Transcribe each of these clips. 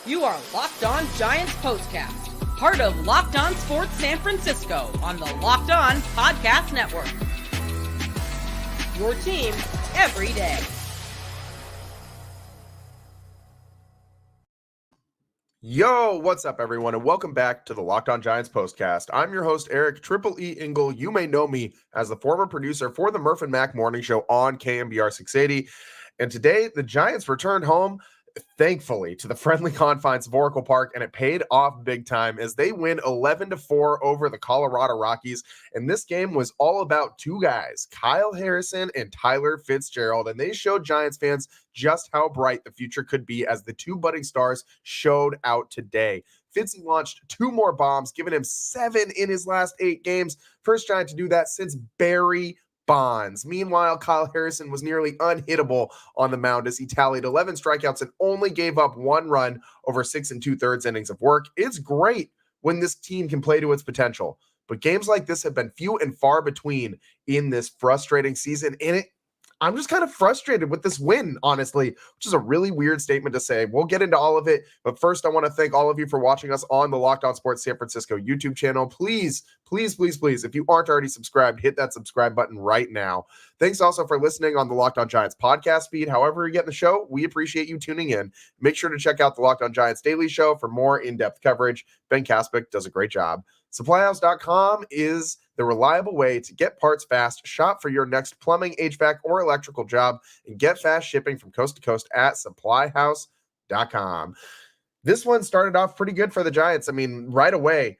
You are Locked On Giants Postcast, part of Locked On Sports San Francisco on the Locked On Podcast Network. Your team every day. Yo, what's up, everyone, and welcome back to the Locked On Giants Postcast. I'm your host, Eric Triple E Engel. You may know me as the former producer for the Murph and Mac Morning Show on KMBR 680. And today, the Giants returned home, thankfully, to the friendly confines of Oracle Park, and it paid off big time as they win 11-4 over the Colorado Rockies. And this game was all about two guys, Kyle Harrison and Tyler Fitzgerald, and they showed Giants fans just how bright the future could be as the two budding stars showed out today. Fitzy launched two more bombs, giving him 7 in his last 8 games. First Giant to do that since Barry Bonds. Meanwhile, Kyle Harrison was nearly unhittable on the mound as he tallied 11 strikeouts and only gave up 1 run over 6 2/3 innings of work. It's great when this team can play to its potential, but games like this have been few and far between in this frustrating season. I'm just kind of frustrated with this win, honestly, which is a really weird statement to say. We'll get into all of it, but first I want to thank all of you for watching us on the Locked On Sports San Francisco YouTube channel. Please, if you aren't already subscribed, hit that subscribe button right now. Thanks also for listening on the Locked On Giants podcast feed. However you get the show, we appreciate you tuning in. Make sure to check out the Locked On Giants Daily Show for more in-depth coverage. Ben Kaspick does a great job. SupplyHouse.com is the reliable way to get parts fast, shop for your next plumbing, h-vac, or electrical job, and get fast shipping from coast to coast at SupplyHouse.com. This one started off pretty good for the Giants. I mean, right away,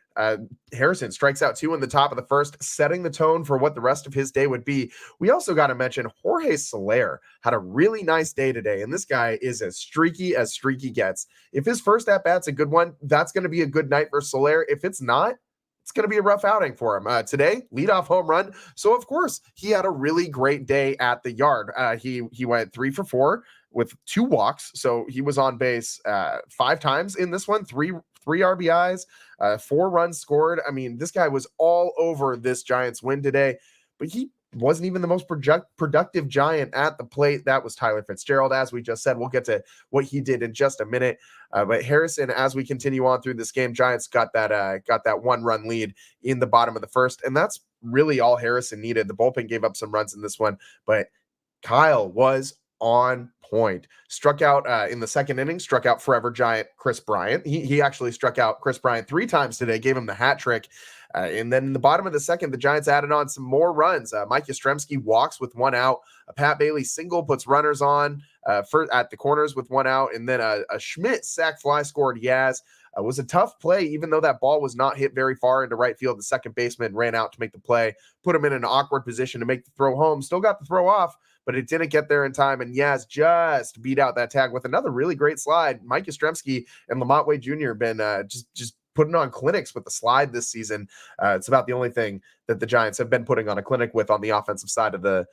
Harrison strikes out 2 in the top of the first, setting the tone for what the rest of his day would be. We also got to mention Jorge Soler had a really nice day today, and this guy is as streaky gets. If his first at-bat's a good one, that's going to be a good night for Soler. If it's not, it's going to be a rough outing for him. Today, leadoff home run. So, of course, he had a really great day at the yard. He went 3 for 4 with 2 walks. So he was on base 5 times in this one, 3 RBIs, 4 runs scored. I mean, this guy was all over this Giants win today, but he wasn't even the most productive Giant at the plate. That was Tyler Fitzgerald. As we just said, we'll get to what he did in just a minute. But Harrison, as we continue on through this game, Giants got that 1-run lead in the bottom of the first, and that's really all Harrison needed. The bullpen gave up some runs in this one, but Kyle was on point. Struck out in the second inning, struck out forever Giant Chris Bryant. He actually struck out Chris Bryant 3 times today, gave him the hat trick. And then in the bottom of the second, the Giants added on some more runs. Mike Yastrzemski walks with 1 out. A Pat Bailey single puts runners on at the corners with 1 out. And then a Schmidt sac fly scored Yaz. It was a tough play, even though that ball was not hit very far into right field. The second baseman ran out to make the play, put him in an awkward position to make the throw home. Still got the throw off, but it didn't get there in time. And Yaz just beat out that tag with another really great slide. Mike Yastrzemski and Lamont Wade Jr. have been just putting on clinics with the slide this season. It's about the only thing that the Giants have been putting on a clinic with on the offensive side of the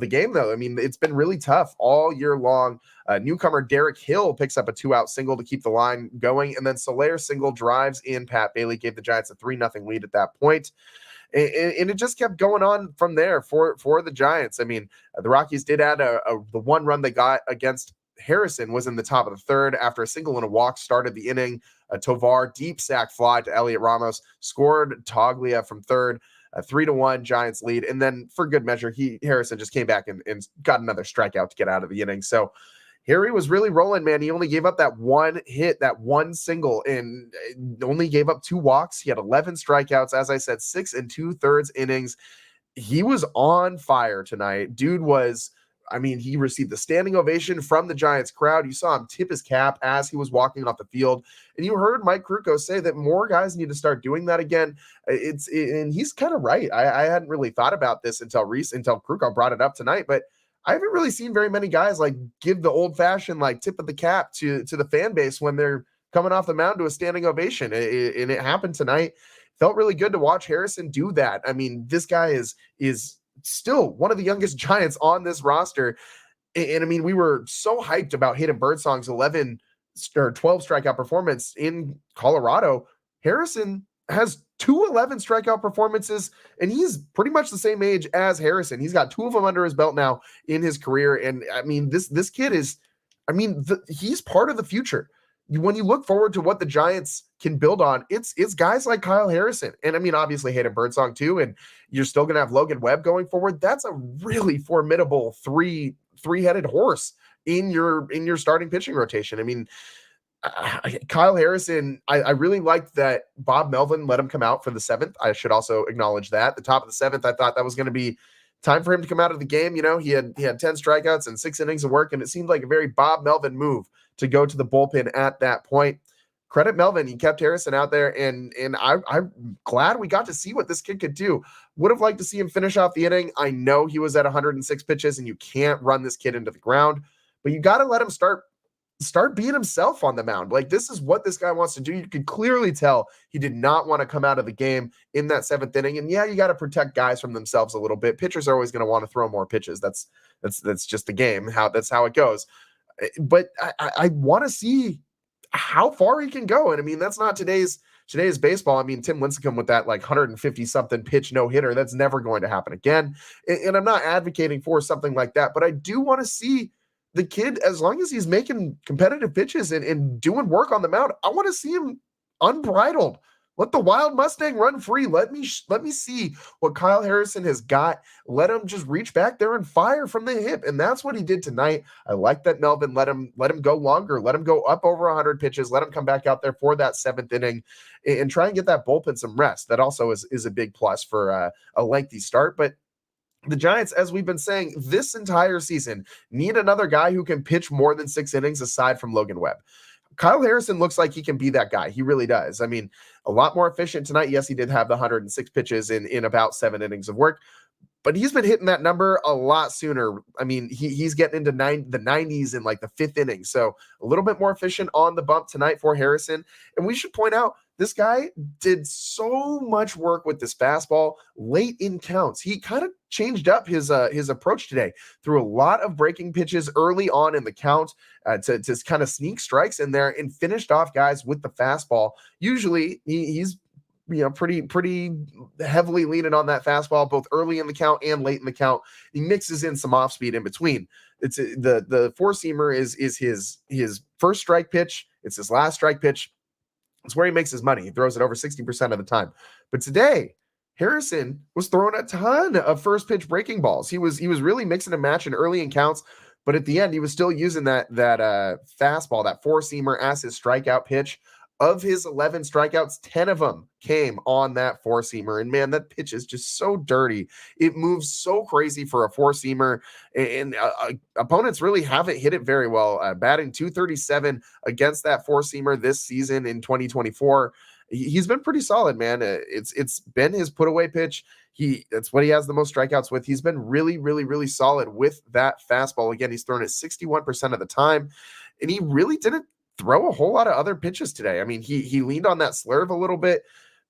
game, though. I mean, it's been really tough all year long. Newcomer Derek Hill picks up a 2-out single to keep the line going, and then Soler single drives in Pat Bailey, gave the Giants a 3-0 lead at that point. And it just kept going on from there for the Giants. I mean, the Rockies did add the 1 run they got against Harrison was in the top of the third after a single and a walk started the inning. A Tovar deep sac fly to Elliot Ramos scored Toglia from third. 3-1 Giants lead. And then for good measure, Harrison just came back and got another strikeout to get out of the inning. So Harry was really rolling, man. He only gave up that 1 hit, that 1 single, and only gave up 2 walks. He had 11 strikeouts. As I said, 6 2/3 innings. He was on fire tonight. Dude was, I mean, he received the standing ovation from the Giants crowd. You saw him tip his cap as he was walking off the field. And you heard Mike Krukow say that more guys need to start doing that again. And he's kind of right. I hadn't really thought about this until Krukow brought it up tonight, but I haven't really seen very many guys like give the old fashioned like tip of the cap to the fan base when they're coming off the mound to a standing ovation. And it happened tonight. Felt really good to watch Harrison do that. I mean, this guy is still one of the youngest Giants on this roster. And I mean, we were so hyped about Hayden Birdsong's 11 or 12 strikeout performance in Colorado. Harrison has 2 11 strikeout performances, and he's pretty much the same age as Harrison. He's got 2 of them under his belt now in his career. And I mean, this kid is, I mean, he's part of the future. when you look forward to what the Giants can build on, it's guys like Kyle Harrison. And I mean, obviously Hayden Birdsong too, and you're still going to have Logan Webb going forward. That's a really formidable three-headed horse in your starting pitching rotation. I mean, Kyle Harrison, I really liked that Bob Melvin let him come out for the 7th. I should also acknowledge that. The top of the 7th, I thought that was going to be time for him to come out of the game. You know, he had 10 strikeouts and 6 innings of work, and it seemed like a very Bob Melvin move to go to the bullpen at that point. Credit Melvin. He kept Harrison out there, and I'm glad we got to see what this kid could do. Would have liked to see him finish off the inning. I know he was at 106 pitches, and you can't run this kid into the ground, but you got to let him start being himself on the mound. Like, this is what this guy wants to do. You could clearly tell he did not want to come out of the game in that 7th inning. And yeah, you got to protect guys from themselves a little bit. Pitchers are always going to want to throw more pitches. That's just the game. That's how it goes. But I want to see how far he can go. And I mean, that's not today's baseball. I mean, Tim Lincecum with that like 150 something pitch no hitter, that's never going to happen again. And I'm not advocating for something like that, but I do want to see the kid, as long as he's making competitive pitches and doing work on the mound, I want to see him unbridled. Let the wild Mustang run free. Let me see what Kyle Harrison has got. Let him just reach back there and fire from the hip. And that's what he did tonight. I like that Melvin let him go longer, let him go up over 100 pitches, let him come back out there for that 7th inning and try and get that bullpen some rest. That also is a big plus for a lengthy start. But the Giants, as we've been saying this entire season, need another guy who can pitch more than 6 innings aside from Logan Webb. Kyle Harrison looks like he can be that guy. He really does. I mean, a lot more efficient tonight. Yes, he did have the 106 pitches in about 7 innings of work, but he's been hitting that number a lot sooner. I mean, he's getting into the 90s in like the 5th inning. So a little bit more efficient on the bump tonight for Harrison. And we should point out, this guy did so much work with this fastball late in counts. He kind of changed up his approach today, threw a lot of breaking pitches early on in the count to kind of sneak strikes in there and finished off guys with the fastball. Usually he's pretty heavily leaning on that fastball, both early in the count and late in the count. He mixes in some off speed in between. It's the 4-seamer is his first strike pitch. It's his last strike pitch. It's where he makes his money. He throws it over 60% of the time. But today, Harrison was throwing a ton of first pitch breaking balls. He was really mixing and matching early in counts, but at the end, he was still using that fastball, that 4-seamer as his strikeout pitch. Of his 11 strikeouts, 10 of them came on that 4-seamer. And man, that pitch is just so dirty. It moves so crazy for a 4-seamer, and opponents really haven't hit it very well. Batting .237 against that 4-seamer this season in 2024. He's been pretty solid, man. It's been his put away pitch. That's what he has the most strikeouts with. He's been really, really, really solid with that fastball. Again, he's thrown it 61% of the time, and he really didn't throw a whole lot of other pitches today. I mean, he leaned on that slurve a little bit,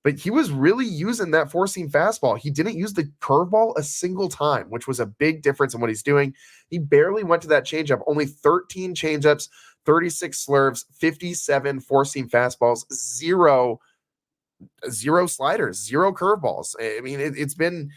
but he was really using that 4-seam fastball. He didn't use the curveball a single time, which was a big difference in what he's doing. He barely went to that changeup, only 13 changeups, 36 slurves, 57 4-seam fastballs, zero sliders, 0 curveballs. I mean, it's been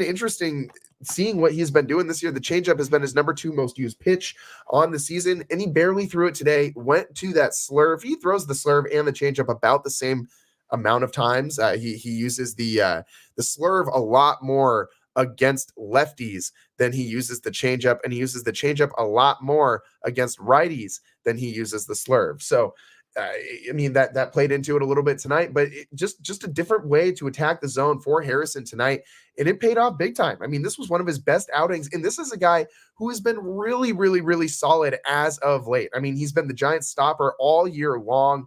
interesting seeing what he's been doing this year. The changeup has been his number 2 most used pitch on the season, and he barely threw it today. Went to that slurve. He throws the slurve and the changeup about the same amount of times. He uses the slurve a lot more against lefties than he uses the changeup, and he uses the changeup a lot more against righties than he uses the slurve. So I mean, that played into it a little bit tonight, but just a different way to attack the zone for Harrison tonight, and it paid off big time. I mean, this was one of his best outings, and this is a guy who has been really, really, really solid as of late. I mean, he's been the Giants stopper all year long.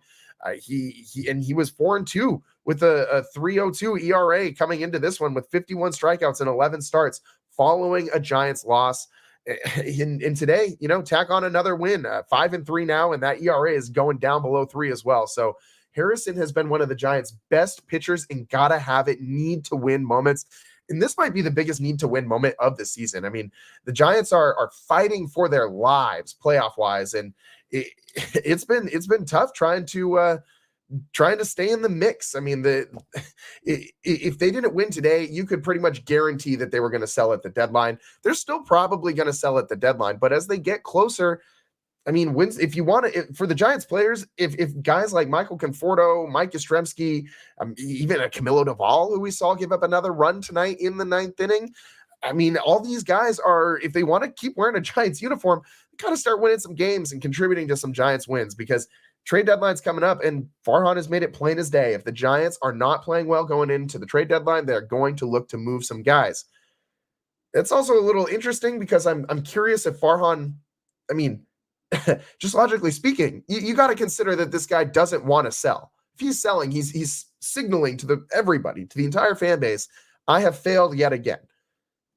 He was 4-2 with a 3.02 ERA coming into this one with 51 strikeouts and 11 starts following a Giants loss. And today, tack on another win, 5-3 now, and that ERA is going down below 3 as well. So Harrison has been one of the Giants' best pitchers and gotta have it, need to win moments. And this might be the biggest need to win moment of the season. I mean, the Giants are fighting for their lives playoff wise, and it's been tough trying to stay in the mix. I mean, if they didn't win today, you could pretty much guarantee that they were going to sell at the deadline. They're still probably going to sell at the deadline, but as they get closer, I mean, wins if you want to for the Giants players. If guys like Michael Conforto, Mike Yastrzemski, even a Camilo Doval, who we saw give up another run tonight in the 9th inning. I mean, all these guys are, if they want to keep wearing a Giants uniform, they got to start winning some games and contributing to some Giants wins, because trade deadline's coming up, and Farhan has made it plain as day. If the Giants are not playing well going into the trade deadline, they're going to look to move some guys. It's also a little interesting because I'm curious if Farhan, I mean, just logically speaking, you got to consider that this guy doesn't want to sell. If he's selling, he's signaling to everybody, to the entire fan base, I have failed yet again.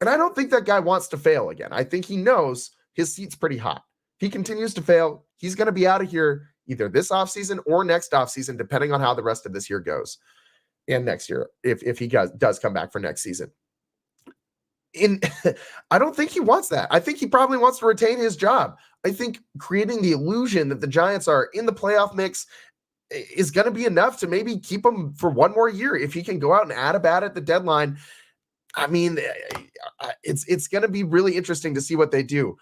And I don't think that guy wants to fail again. I think he knows his seat's pretty hot. If he continues to fail, he's going to be out of here either this offseason or next offseason, depending on how the rest of this year goes. And next year, if he does come back for next season. I don't think he wants that. I think he probably wants to retain his job. I think creating the illusion that the Giants are in the playoff mix is going to be enough to maybe keep him for one more year. If he can go out and add a bat at the deadline, I mean, it's going to be really interesting to see what they do.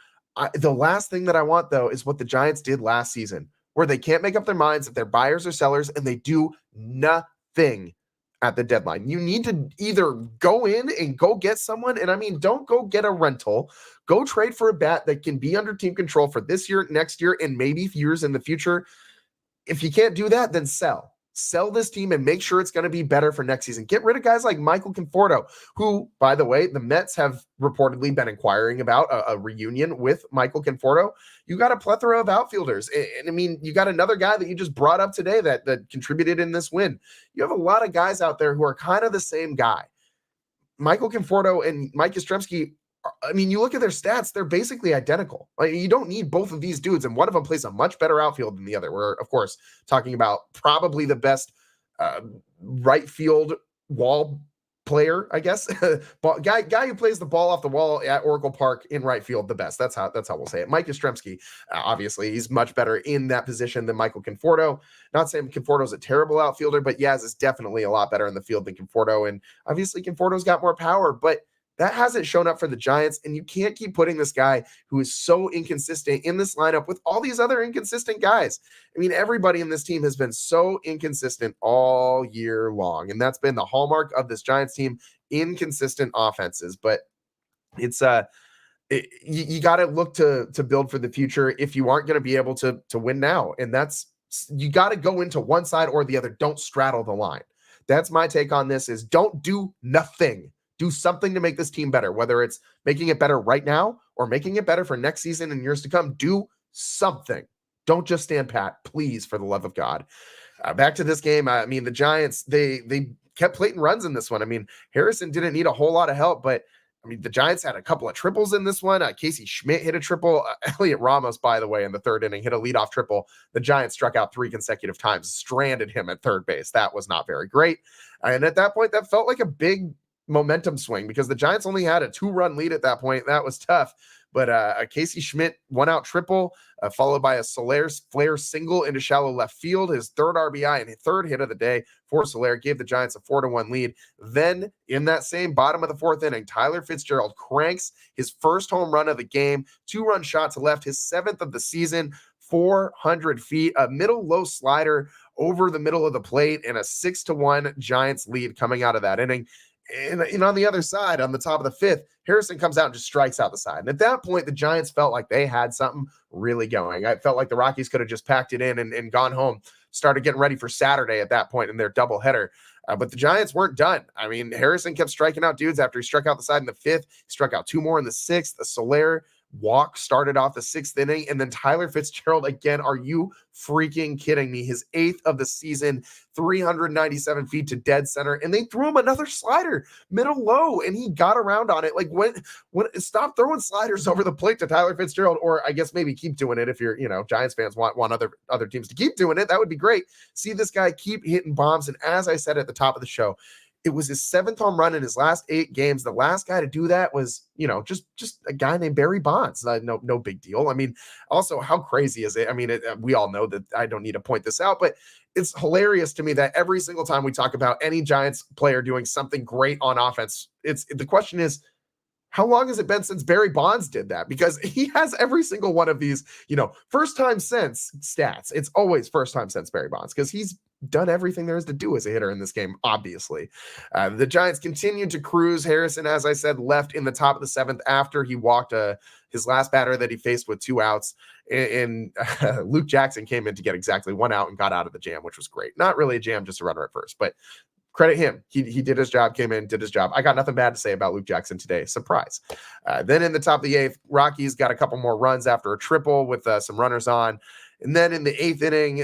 The last thing that I want, though, is what the Giants did last season, where they can't make up their minds if they're buyers or sellers, and they do nothing at the deadline. You need to either go in and go get someone, and I mean, don't go get a rental. Go trade for a bat that can be under team control for this year, next year, and maybe years in the future. If you can't do that, then sell. Sell this team and make sure it's going to be better for next season. Get rid of guys like Michael Conforto, who, by the way, the Mets have reportedly been inquiring about a reunion with Michael Conforto. You got a plethora of outfielders. And I mean, you got another guy that you just brought up today that contributed in this win. You have a lot of guys out there who are kind of the same guy. Michael Conforto and Mike Yastrzemski, I mean, you look at their stats, they're basically identical. Like, you don't need both of these dudes, and one of them plays a much better outfield than the other. We're, of course, talking about probably the best right field wall player, I guess. guy who plays the ball off the wall at Oracle Park in right field the best. That's how we'll say it. Mike Yastrzemski, obviously, he's much better in that position than Michael Conforto. Not saying Conforto's a terrible outfielder, but Yaz is definitely a lot better in the field than Conforto, and obviously Conforto's got more power, but that hasn't shown up for the Giants, and you can't keep putting this guy who is so inconsistent in this lineup with all these other inconsistent guys. I mean, everybody in this team has been so inconsistent all year long, and that's been the hallmark of this Giants team, inconsistent offenses. But it's you got to look to build for the future if you aren't going to be able to win now, and that's, you got to go into one side or the other. Don't straddle the line. That's my take on this: is don't do nothing. Do something to make this team better, whether it's making it better right now or making it better for next season and years to come. Do something. Don't just stand pat, please, for the love of God. Back to this game. I mean, the Giants, they kept plating runs in this one. I mean, Harrison didn't need a whole lot of help, but I mean, the Giants had a couple of triples in this one. Casey Schmidt hit a triple. Elliot Ramos, by the way, in the 3rd inning, hit a leadoff triple. The Giants struck out 3 consecutive times, stranded him at third base. That was not very great. And at that point, that felt like a big momentum swing, because the Giants only had a 2-run lead at that point. That was tough. But a Casey Schmidt 1-out triple, followed by a Soler flare single into shallow left field, his 3rd RBI and his 3rd hit of the day for Soler, gave the Giants a 4-1 lead. Then in that same bottom of the 4th inning, Tyler Fitzgerald cranks his first home run of the game, 2-run shot to left, his 7th of the season, 400 feet, a middle low slider over the middle of the plate, and a 6-1 Giants lead coming out of that inning. And on the other side, on the top of the 5th, Harrison comes out and just strikes out the side. And at that point, the Giants felt like they had something really going. I felt like the Rockies could have just packed it in and gone home, started getting ready for Saturday at that point in their doubleheader. But the Giants weren't done. I mean, Harrison kept striking out dudes after he struck out the side in the 5th. He struck out 2 more in the 6th. The Soler walk started off the 6th inning, and then Tyler Fitzgerald again. Are you freaking kidding me? His 8th of the season, 397 feet to dead center, and they threw him another slider, middle low, and he got around on it. Like, when stop throwing sliders over the plate to Tyler Fitzgerald, or I guess maybe keep doing it if you're, Giants fans want other teams to keep doing it. That would be great. See this guy keep hitting bombs, and as I said at the top of the show, it was his 7th home run in his last 8 games. The last guy to do that was, just a guy named Barry Bonds. No big deal. I mean, also, how crazy is it? I mean, we all know that. I don't need to point this out, but it's hilarious to me that every single time we talk about any Giants player doing something great on offense, the question is, how long has it been since Barry Bonds did that? Because he has every single one of these, first time since stats. It's always first time since Barry Bonds because he's done everything there is to do as a hitter in this game, obviously. The Giants continued to cruise. Harrison, as I said, left in the top of the seventh after he walked his last batter that he faced with 2 outs. And Luke Jackson came in to get exactly 1 out and got out of the jam, which was great. Not really a jam, just a runner at first, but credit him. He did his job, came in, did his job. I got nothing bad to say about Luke Jackson today. Surprise. Then in the top of the 8th, Rockies got a couple more runs after a triple with some runners on. And then in the 8th inning,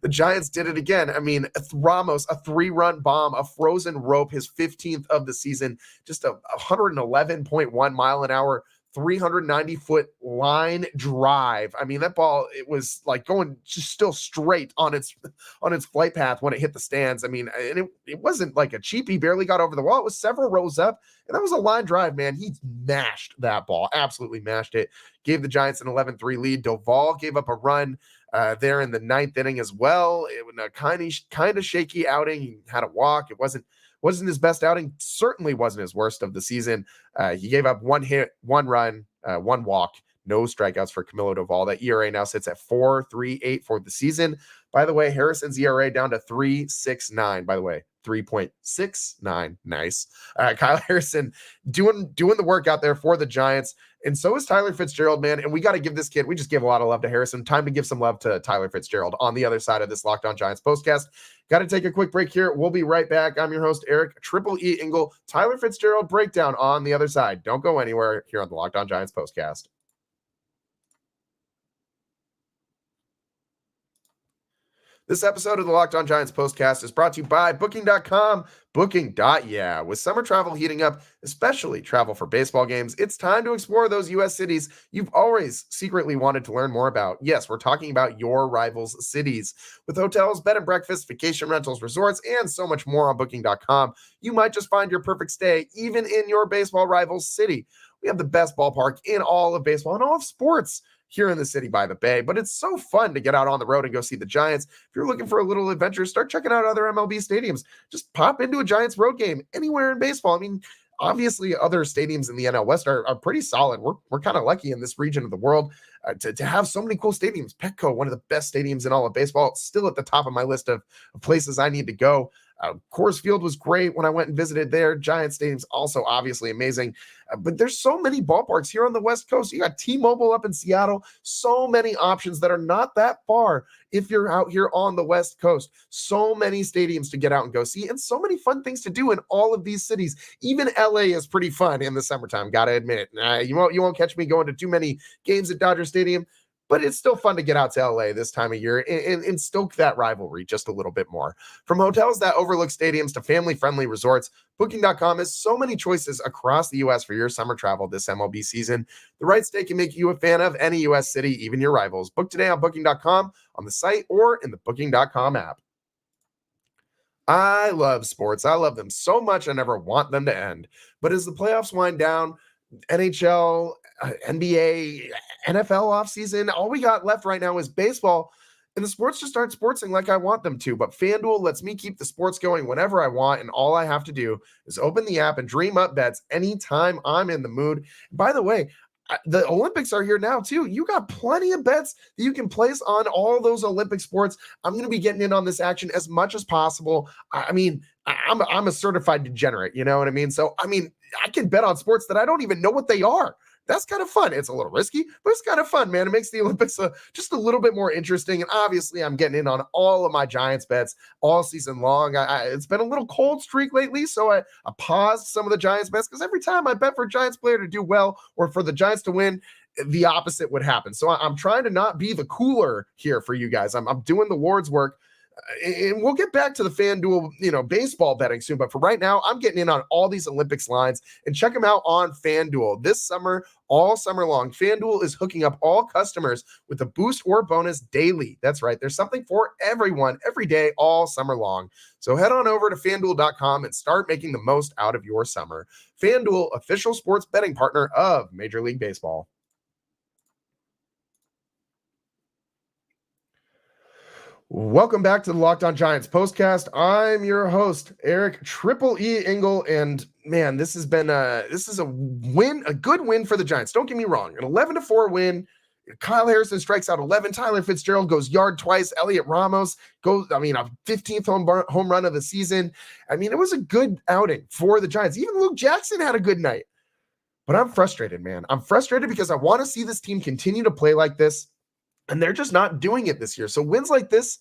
the Giants did it again. I mean, Ramos, a 3-run bomb, a frozen rope, his 15th of the season, just a 111.1 mile an hour 390-foot line drive. I mean, that ball, it was like going just still straight on its flight path when it hit the stands. I mean, and it wasn't like a cheap. He barely got over the wall. It was several rows up, and that was a line drive, man. He mashed that ball, absolutely mashed it. Gave the Giants an 11-3 lead. Doval gave up a run there in the 9th inning as well. It was a kind of shaky outing. He had a walk. It wasn't his best outing, certainly wasn't his worst of the season. He gave up 1 hit, 1 run, 1 walk, no strikeouts for Camilo Doval. That ERA now sits at 4.38 for the season. By the way, Harrison's ERA down to 3.69. By the way, 3.69. Nice. Kyle Harrison doing the work out there for the Giants. And so is Tyler Fitzgerald, man. And we got to give this kid, we just gave a lot of love to Harrison. Time to give some love to Tyler Fitzgerald on the other side of this Locked On Giants postcast. Got to take a quick break here. We'll be right back. I'm your host, Eric, Triple E Ingle. Tyler Fitzgerald breakdown on the other side. Don't go anywhere here on the Locked On Giants postcast. This episode of the Locked On Giants postcast is brought to you by Booking.com. Booking.yeah. With summer travel heating up, especially travel for baseball games, it's time to explore those U.S. cities you've always secretly wanted to learn more about. Yes, we're talking about your rivals' cities. With hotels, bed and breakfast, vacation rentals, resorts, and so much more on Booking.com, you might just find your perfect stay, even in your baseball rival's city. We have the best ballpark in all of baseball and all of sports here in the city by the Bay, but it's so fun to get out on the road and go see the Giants. If you're looking for a little adventure, start checking out other MLB stadiums. Just pop into a Giants road game anywhere in baseball. I mean, obviously other stadiums in the NL West are pretty solid. We're kind of lucky in this region of the world to have so many cool stadiums. Petco, one of the best stadiums in all of baseball, still at the top of my list of places I need to go. Coors Field was great when I went and visited there. Giant Stadium's also obviously amazing. But there's so many ballparks here on the West Coast. You got T-Mobile up in Seattle. So many options that are not that far if you're out here on the West Coast. So many stadiums to get out and go see, and so many fun things to do in all of these cities. Even LA is pretty fun in the summertime, gotta admit. You won't catch me going to too many games at Dodger Stadium, but it's still fun to get out to LA this time of year and stoke that rivalry just a little bit more. From hotels that overlook stadiums to family-friendly resorts, Booking.com has so many choices across the U.S. for your summer travel this MLB season. The right stay can make you a fan of any U.S. city, even your rivals. Book today on Booking.com, on the site, or in the Booking.com app. I love sports. I love them so much I never want them to end. But as the playoffs wind down, NHL, NBA, NFL offseason, all we got left right now is baseball, and the sports just aren't sportsing like I want them to. But FanDuel lets me keep the sports going whenever I want, and all I have to do is open the app and dream up bets anytime I'm in the mood. By the way, the Olympics are here now too. You got plenty of bets that you can place on all those Olympic sports. I'm going to be getting in on this action as much as possible. I mean, I'm a certified degenerate, you know what I mean? So, I mean, I can bet on sports that I don't even know what they are. That's kind of fun. It's a little risky, but it's kind of fun, man. It makes the Olympics just a little bit more interesting. And obviously, I'm getting in on all of my Giants bets all season long. It's been a little cold streak lately, so I paused some of the Giants bets because every time I bet for a Giants player to do well or for the Giants to win, the opposite would happen. So I'm trying to not be the cooler here for you guys. I'm doing the Lord's work. And we'll get back to the FanDuel, baseball betting soon. But for right now, I'm getting in on all these Olympics lines, and check them out on FanDuel. This summer, all summer long, FanDuel is hooking up all customers with a boost or bonus daily. That's right. There's something for everyone every day, all summer long. So head on over to FanDuel.com and start making the most out of your summer. FanDuel, official sports betting partner of Major League Baseball. Welcome back to the Locked On Giants postcast. I'm your host, Eric Triple E Engel, and man, this is a win, a good win for the Giants. Don't get me wrong, an 11-4 win. Kyle Harrison strikes out 11. Tyler Fitzgerald goes yard twice. Elliot Ramos goes, a 15th home run of the season. It was a good outing for the Giants. Even Luke Jackson had a good night. But I'm frustrated, man. I'm frustrated because I want to see this team continue to play like this. And they're just not doing it this year. So wins like this,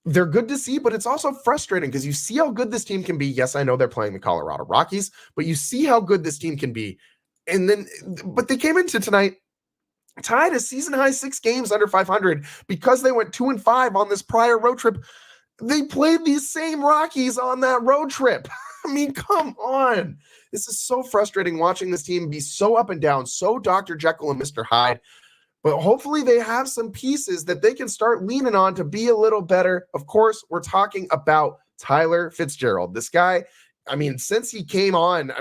they're good to see, but it's also frustrating because you see how good this team can be. Yes, I know they're playing the Colorado Rockies, but you see how good this team can be. But they came into tonight tied a season high 6 games under 500 because they went 2-5 on this prior road trip. They played these same Rockies on that road trip. Come on. This is so frustrating watching this team be so up and down, so Dr. Jekyll and Mr. Hyde. But hopefully they have some pieces that they can start leaning on to be a little better. Of course, we're talking about Tyler Fitzgerald. This guy, since he came on,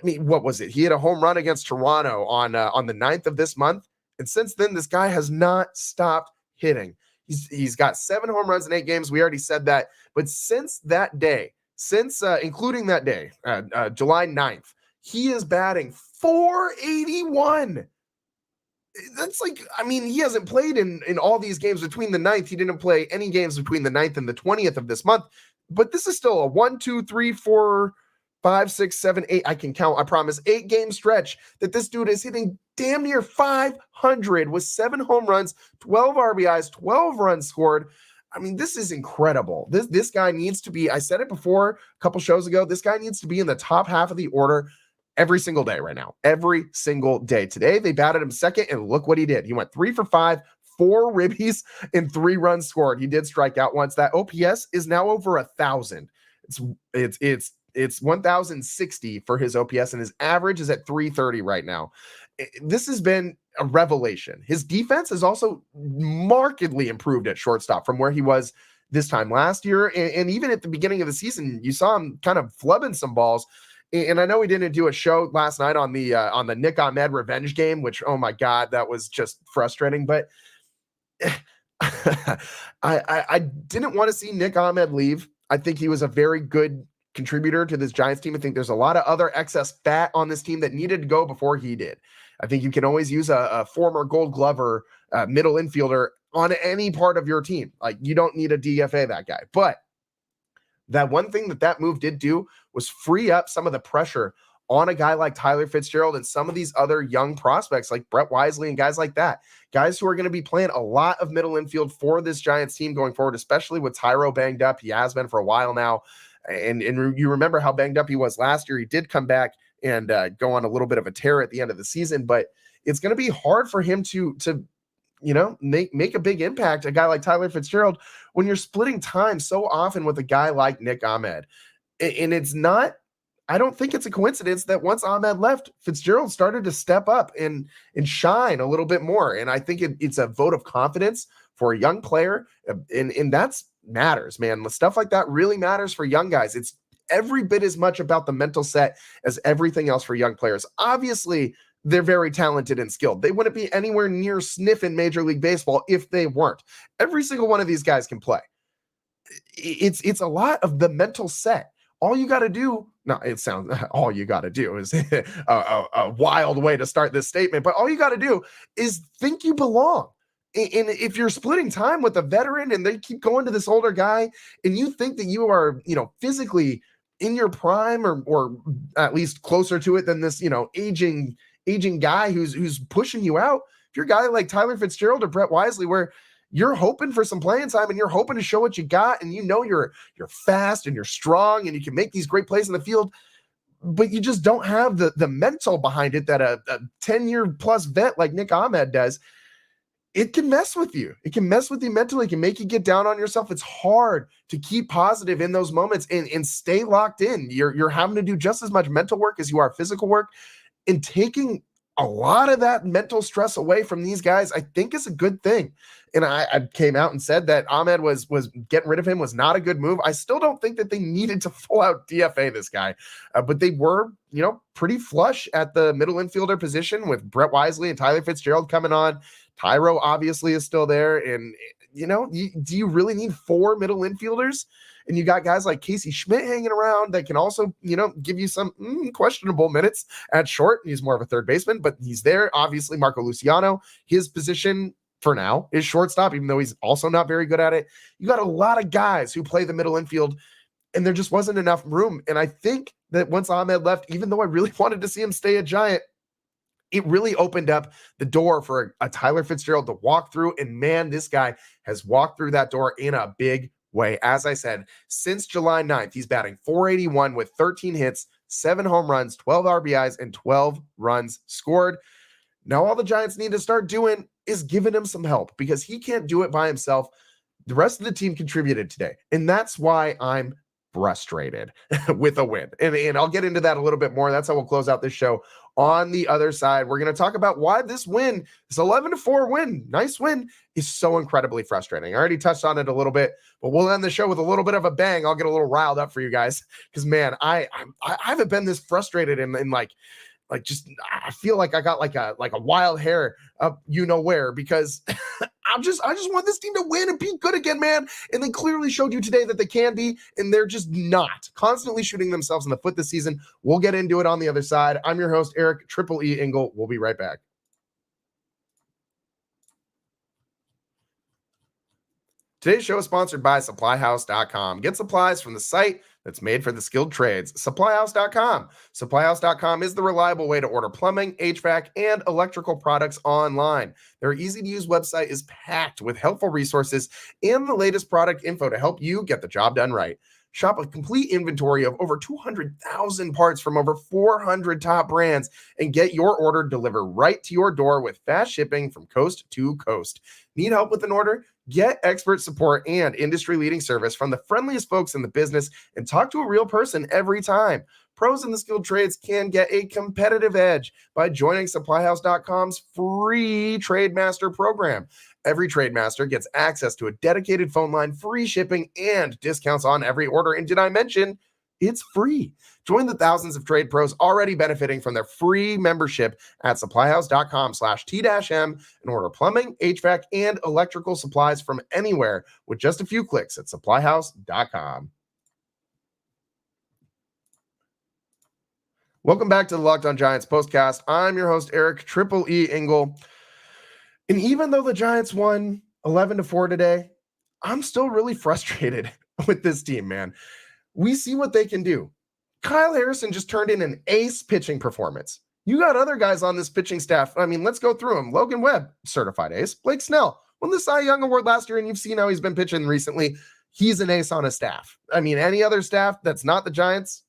what was it? He had a home run against Toronto on the 9th of this month. And since then, this guy has not stopped hitting. He's got 7 home runs in 8 games. We already said that. But since that day, including that day, July 9th, he is batting .481. That's he hasn't played in all these games between the 9th. He didn't play any games between the 9th and the 20th of this month, but this is still a 1, 2, 3, 4, 5, 6, 7, 8. I can count, I promise. 8 game stretch that this dude is hitting damn near 500 with 7 home runs, 12 RBIs, 12 runs scored. This is incredible. This guy needs to be, I said it before a couple shows ago, this guy needs to be in the top half of the order every single day right now. Every single day. Today, they batted him second, and look what he did. He went 3 for 5, 4 ribbies, and 3 runs scored. He did strike out once. That OPS is now over 1,000. It's 1,060 for his OPS, and his average is at 330 right now. This has been a revelation. His defense has also markedly improved at shortstop from where he was this time last year. And even at the beginning of the season, you saw him kind of flubbing some balls. And I know we didn't do a show last night on the Nick Ahmed revenge game, which, oh my God, that was just frustrating. But I didn't want to see Nick Ahmed leave. I think he was a very good contributor to this Giants team. I think there's a lot of other excess fat on this team that needed to go before he did. I think you can always use a former Gold Glover middle infielder on any part of your team. You don't need a DFA that guy. But that one thing that move did do was free up some of the pressure on a guy like Tyler Fitzgerald and some of these other young prospects like Brett Wisely and guys like that. Guys who are going to be playing a lot of middle infield for this Giants team going forward, especially with Tyro banged up. He has been for a while now. And you remember how banged up he was last year. He did come back and go on a little bit of a tear at the end of the season, but it's going to be hard for him to make a big impact, a guy like Tyler Fitzgerald, when you're splitting time so often with a guy like Nick Ahmed. And it's not, I don't think it's a coincidence that once Ahmed left, Fitzgerald started to step up and shine a little bit more. And I think it's a vote of confidence for a young player. And that's matters, man. Stuff like that really matters for young guys. It's every bit as much about the mental set as everything else for young players. Obviously, they're very talented and skilled. They wouldn't be anywhere near sniffing Major League Baseball if they weren't. Every single one of these guys can play. It's a lot of the mental set. All you got to do, all you got to do is a wild way to start this statement, but all you got to do is think you belong. And if you're splitting time with a veteran and they keep going to this older guy and you think that you are, physically in your prime or at least closer to it than this, aging guy who's pushing you out. If you're a guy like Tyler Fitzgerald or Brett Wisely, where you're hoping for some playing time and you're hoping to show what you got, and you're fast and you're strong and you can make these great plays in the field, but you just don't have the mental behind it that a 10-year plus vet like Nick Ahmed does. It can mess with you. It can mess with you mentally. It can make you get down on yourself. It's hard to keep positive in those moments and stay locked in. You're having to do just as much mental work as you are physical work, and taking a lot of that mental stress away from these guys, I think, is a good thing. And I came out and said that Ahmed was getting rid of him was not a good move. I still don't think that they needed to full out DFA this guy, but they were, pretty flush at the middle infielder position with Brett Wisely and Tyler Fitzgerald coming on. Tyro obviously is still there. And, do you really need 4 middle infielders? And you got guys like Casey Schmidt hanging around that can also, give you some questionable minutes at short. He's more of a third baseman, but he's there. Obviously, Marco Luciano, his position for now is shortstop, even though he's also not very good at it. You got a lot of guys who play the middle infield, and there just wasn't enough room. And I think that once Ahmed left, even though I really wanted to see him stay a Giant, it really opened up the door for a Tyler Fitzgerald to walk through. And man, this guy has walked through that door in a big way. As I said, since July 9th, he's batting .481 with 13 hits, 7 home runs, 12 RBIs, and 12 runs scored. Now all the Giants need to start doing is giving him some help, because he can't do it by himself. The rest of the team contributed today, and that's why I'm frustrated with a win. And I'll get into that a little bit more. That's how we'll close out this show. On the other side, we're going to talk about why this win, this 11-4 win, nice win, is so incredibly frustrating. I already touched on it a little bit, but we'll end the show with a little bit of a bang. I'll get a little riled up for you guys, because man, I haven't been this frustrated in just I feel like I got like a wild hair up where, because I just want this team to win and be good again, man. And they clearly showed you today that they can be, and they're just not. Constantly shooting themselves in the foot this season. We'll get into it on the other side. I'm your host, Eric Triple E Engel. We'll be right back. Today's show is sponsored by SupplyHouse.com. Get supplies from the site that's made for the skilled trades. SupplyHouse.com. SupplyHouse.com is the reliable way to order plumbing, HVAC, and electrical products online. Their easy-to-use website is packed with helpful resources and the latest product info to help you get the job done right. Shop a complete inventory of over 200,000 parts from over 400 top brands and get your order delivered right to your door with fast shipping from coast to coast. Need help with an order? Get expert support and industry-leading service from the friendliest folks in the business, and talk to a real person every time. Pros in the skilled trades can get a competitive edge by joining SupplyHouse.com's free Trade Master program. Every Trade Master gets access to a dedicated phone line, free shipping, and discounts on every order. And did I mention it's free? Join the thousands of trade pros already benefiting from their free membership at supplyhouse.com/T-M and order plumbing, HVAC, and electrical supplies from anywhere with just a few clicks at supplyhouse.com. Welcome back to the Locked On Giants postcast. I'm your host, Eric Triple E Engel. And even though the Giants won 11-4 today, I'm still really frustrated with this team, man. We see what they can do. Kyle Harrison just turned in an ace pitching performance. You got other guys on this pitching staff. I mean, let's go through them. Logan Webb, certified ace. Blake Snell won the Cy Young Award last year, and you've seen how he's been pitching recently. He's an ace on a staff. I mean, any other staff that's not the Giants,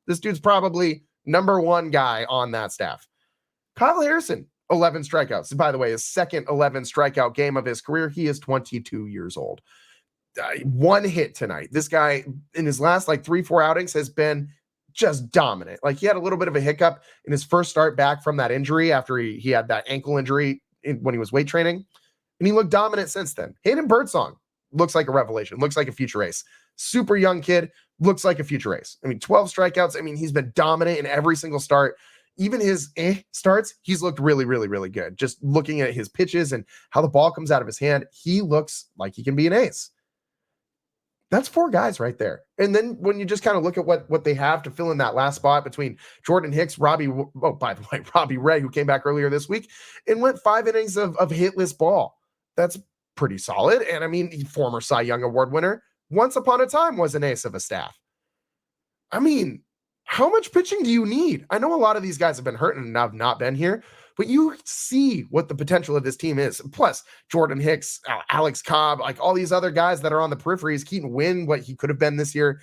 this dude's probably number one guy on that staff. Kyle Harrison, 11 strikeouts. By the way, his second 11 strikeout game of his career. He is 22 years old. 1 hit tonight. This guy in his last 3-4 outings has been just dominant. He had a little bit of a hiccup in his first start back from that injury after he had that ankle injury when he was weight training, and he looked dominant since then. Hayden Birdsong looks like a revelation, looks like a future ace. Super young kid, looks like a future ace. I mean, 12 strikeouts. I mean, he's been dominant in every single start. Even his starts, he's looked really, really, really good. Just looking at his pitches and how the ball comes out of his hand, he looks like he can be an ace. That's 4 guys right there. And then when you just kind of look at what they have to fill in that last spot between Jordan Hicks, Robbie Ray, who came back earlier this week and went 5 innings of hitless ball. That's pretty solid. And I mean, former Cy Young Award winner, once upon a time was an ace of a staff. I mean, how much pitching do you need? I know a lot of these guys have been hurt and have not been here, but you see what the potential of this team is. Plus, Jordan Hicks, Alex Cobb, all these other guys that are on the peripheries, Keaton Wynn, what he could have been this year.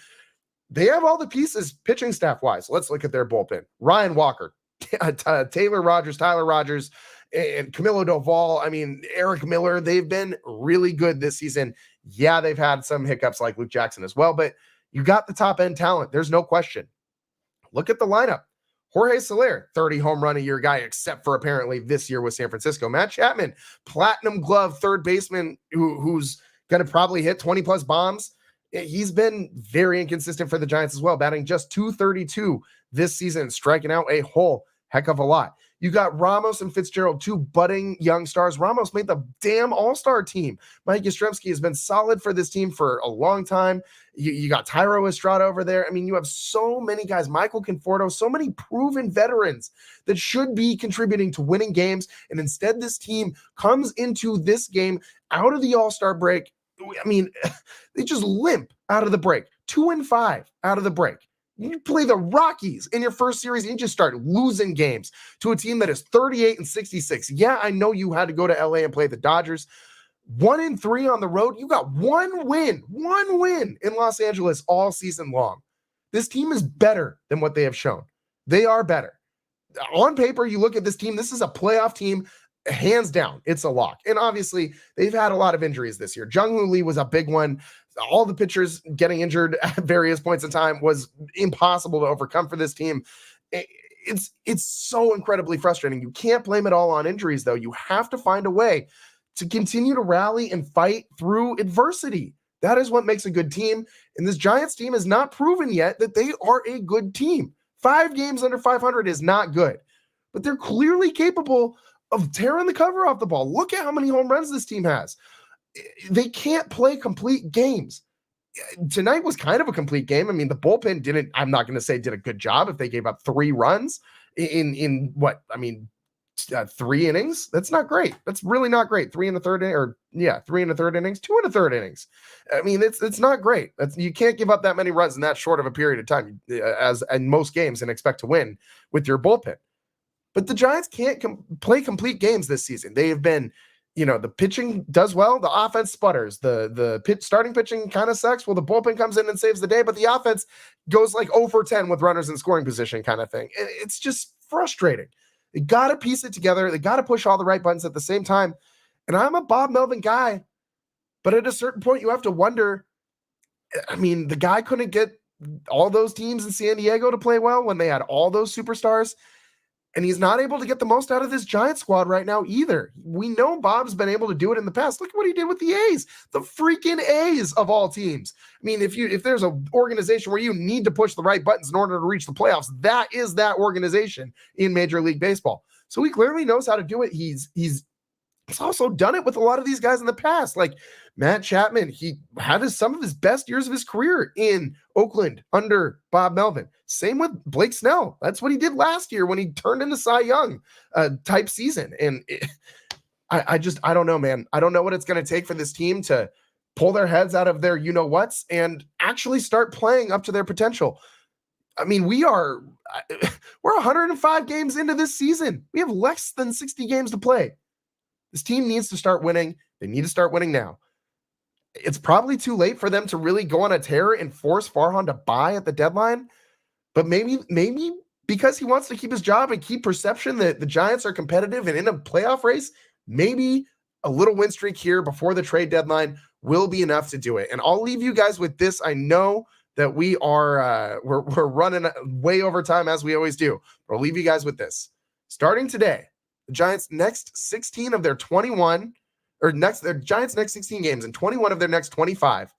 They have all the pieces pitching staff-wise. Let's look at their bullpen. Ryan Walker, Tyler Rogers, and Camilo Doval. I mean, Eric Miller, they've been really good this season. Yeah, they've had some hiccups like Luke Jackson as well, but you got the top-end talent. There's no question. Look at the lineup. Jorge Soler, 30 home run a year guy, except for apparently this year with San Francisco. Matt Chapman, platinum glove third baseman who's going to probably hit 20-plus bombs. He's been very inconsistent for the Giants as well, batting just .232 this season, striking out a whole heck of a lot. You got Ramos and Fitzgerald, two budding young stars. Ramos made the damn all-star team. Mike Yastrzemski has been solid for this team for a long time. You got Tyro Estrada over there. I mean, you have so many guys, Michael Conforto, so many proven veterans that should be contributing to winning games. And instead, this team comes into this game out of the all-star break. I mean, they just limp out of the break. 2-5 out of the break. You play the Rockies in your first series and you just start losing games to a team that is 38-66. Yeah, I know you had to go to LA and play the Dodgers. 1-3 on the road. You got one win in Los Angeles all season long. This team is better than what they have shown. They are better. On paper, you look at this team, this is a playoff team. Hands down, it's a lock. And obviously, they've had a lot of injuries this year. Jung-Hoo Lee was a big one. All the pitchers getting injured at various points in time was impossible to overcome for this team. It's so incredibly frustrating. You can't blame it all on injuries, though. You have to find a way to continue to rally and fight through adversity. That is what makes a good team. And this Giants team has not proven yet that they are a good team. 5 games under 500 is not good, but they're clearly capable of tearing the cover off the ball. Look at how many home runs this team has. They can't play complete games. Tonight was kind of a complete game. I mean, the bullpen did a good job if they gave up 3 runs in what? I mean, 3 innings. That's not great. That's really not great. 3 1/3 innings, 2 1/3 innings. I mean, it's not great. You can't give up that many runs in that short of a period of time, as in most games, and expect to win with your bullpen. But the Giants can't play complete games this season. They have been, the pitching does well, the offense sputters. The starting pitching kind of sucks. Well, the bullpen comes in and saves the day, but the offense goes like 0 for 10 with runners in scoring position kind of thing. It's just frustrating. They got to piece it together. They got to push all the right buttons at the same time. And I'm a Bob Melvin guy, but at a certain point, you have to wonder, I mean, the guy couldn't get all those teams in San Diego to play well when they had all those superstars. And he's not able to get the most out of this Giant squad right now either. We know Bob's been able to do it in the past. Look at what he did with the A's, the freaking A's of all teams. I mean, if there's an organization where you need to push the right buttons in order to reach the playoffs, that is that organization in Major League Baseball. So he clearly knows how to do it. He's also done it with a lot of these guys in the past, like Matt Chapman. He had some of his best years of his career in Oakland under Bob Melvin. Same with Blake Snell. That's what he did last year when he turned into Cy Young type season. And I don't know, man. I don't know what it's going to take for this team to pull their heads out of their you-know-whats and actually start playing up to their potential. I mean, we're 105 games into this season. We have less than 60 games to play. This team needs to start winning. They need to start winning now. It's probably too late for them to really go on a tear and force Farhan to buy at the deadline. But maybe because he wants to keep his job and keep perception that the Giants are competitive and in a playoff race, maybe a little win streak here before the trade deadline will be enough to do it. And I'll leave you guys with this. I know that we are we're running way over time as we always do. But I'll leave you guys with this. Starting today, the Giants' next 16 of their 21 Giants' next 16 games and 21 of their next 25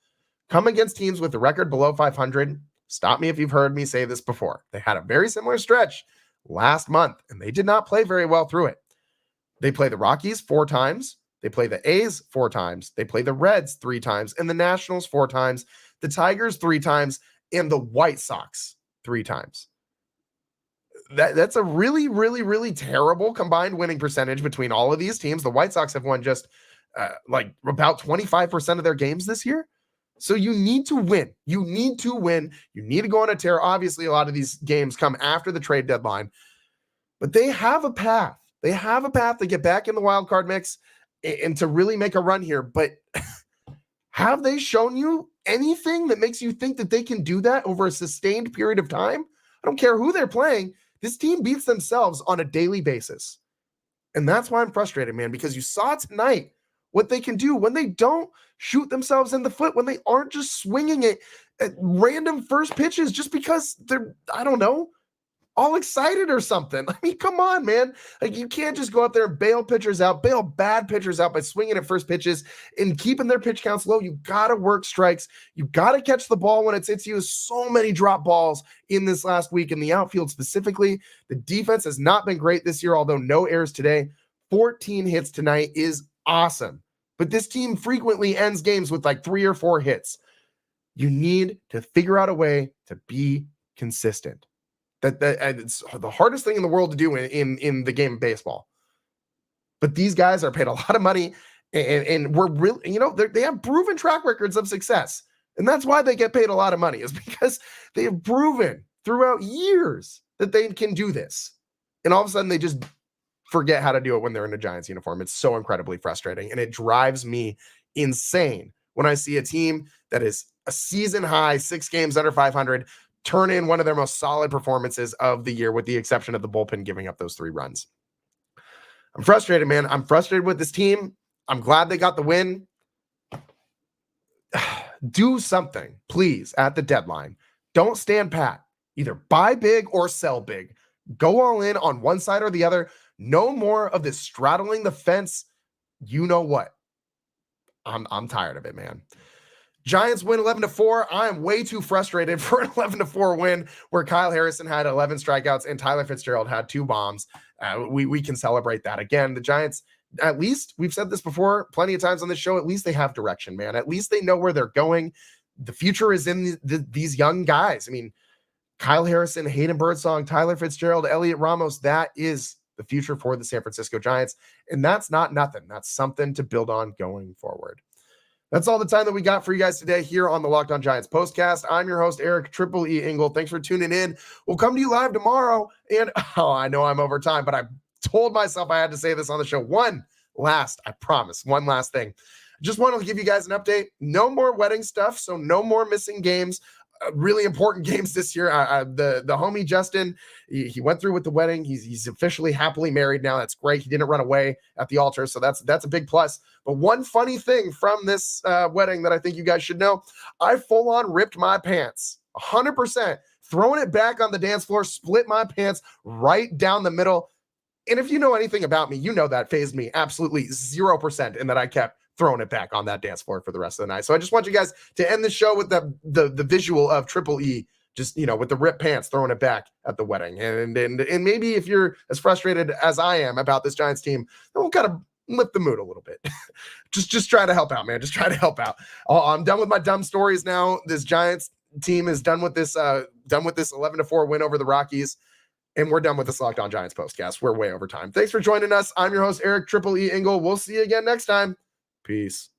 come against teams with a record below 500. Stop me if you've heard me say this before. They had a very similar stretch last month, and they did not play very well through it. They play the Rockies 4 times. They play the A's 4 times. They play the Reds 3 times, and the Nationals 4 times, the Tigers 3 times, and the White Sox 3 times. That's a really, really, really terrible combined winning percentage between all of these teams. The White Sox have won just like about 25% of their games this year. So you need to win. You need to win. You need to go on a tear. Obviously, a lot of these games come after the trade deadline, but they have a path. They have a path to get back in the wild card mix and to really make a run here. But have they shown you anything that makes you think that they can do that over a sustained period of time? I don't care who they're playing. This team beats themselves on a daily basis. And that's why I'm frustrated, man, because you saw tonight what they can do when they don't shoot themselves in the foot, when they aren't just swinging it at random first pitches just because they're, I don't know, all excited or something. I mean, come on, man. Like, you can't just go up there and bail bad pitchers out by swinging at first pitches and keeping their pitch counts low. You got to work strikes. You got to catch the ball when it hits you. So many drop balls in this last week in the outfield specifically. The defense has not been great this year, although no errors today. 14 hits tonight is awesome. But this team frequently ends games with like 3 or 4 hits. You need to figure out a way to be consistent. It's the hardest thing in the world to do in the game of baseball. But these guys are paid a lot of money, and we're really, they have proven track records of success. And that's why they get paid a lot of money, is because they have proven throughout years that they can do this. And all of a sudden they just forget how to do it when they're in a Giants uniform. It's so incredibly frustrating, and it drives me insane when I see a team that is a season high 6 games under 500 turn in one of their most solid performances of the year, with the exception of the bullpen giving up those 3 runs. I'm frustrated, man. I'm frustrated with this team. I'm glad they got the win. Do something, please, at the deadline. Don't stand pat. Either buy big or sell big. Go all in on one side or the other. No more of this straddling the fence. You know what? I'm tired of it, man. Giants win 11-4. I am way too frustrated for an 11-4 win where Kyle Harrison had 11 strikeouts and Tyler Fitzgerald had 2 bombs. We can celebrate that. Again, the Giants, at least, we've said this before plenty of times on this show, at least they have direction, man. At least they know where they're going. The future is in these young guys. I mean, Kyle Harrison, Hayden Birdsong, Tyler Fitzgerald, Elliot Ramos, that is the future for the San Francisco Giants. And that's not nothing. That's something to build on going forward. That's all the time that we got for you guys today here on the Locked On Giants postcast. I'm your host, Eric Triple E Engel. Thanks for tuning in. We'll come to you live tomorrow. And I know I'm over time, but I told myself I had to say this on the show. One last thing. Just wanted to give you guys an update. No more wedding stuff, so no more missing games. Really important games this year. The homie Justin, he went through with the wedding. He's officially happily married now. That's great. He didn't run away at the altar, so that's a big plus. But one funny thing from this wedding that I think you guys should know, I full on ripped my pants 100%, throwing it back on the dance floor, split my pants right down the middle. And if you know anything about me, you know that fazed me absolutely 0%, and that I kept throwing it back on that dance floor for the rest of the night. So I just want you guys to end the show with the visual of Triple E, just, with the ripped pants, throwing it back at the wedding. And maybe if you're as frustrated as I am about this Giants team, then we'll kind of lift the mood a little bit. just try to help out, man. Just try to help out. I'm done with my dumb stories now. This Giants team is done with this 11-4 win over the Rockies. And we're done with this Locked On Giants postcast. We're way over time. Thanks for joining us. I'm your host, Eric Triple E Engel. We'll see you again next time. Peace.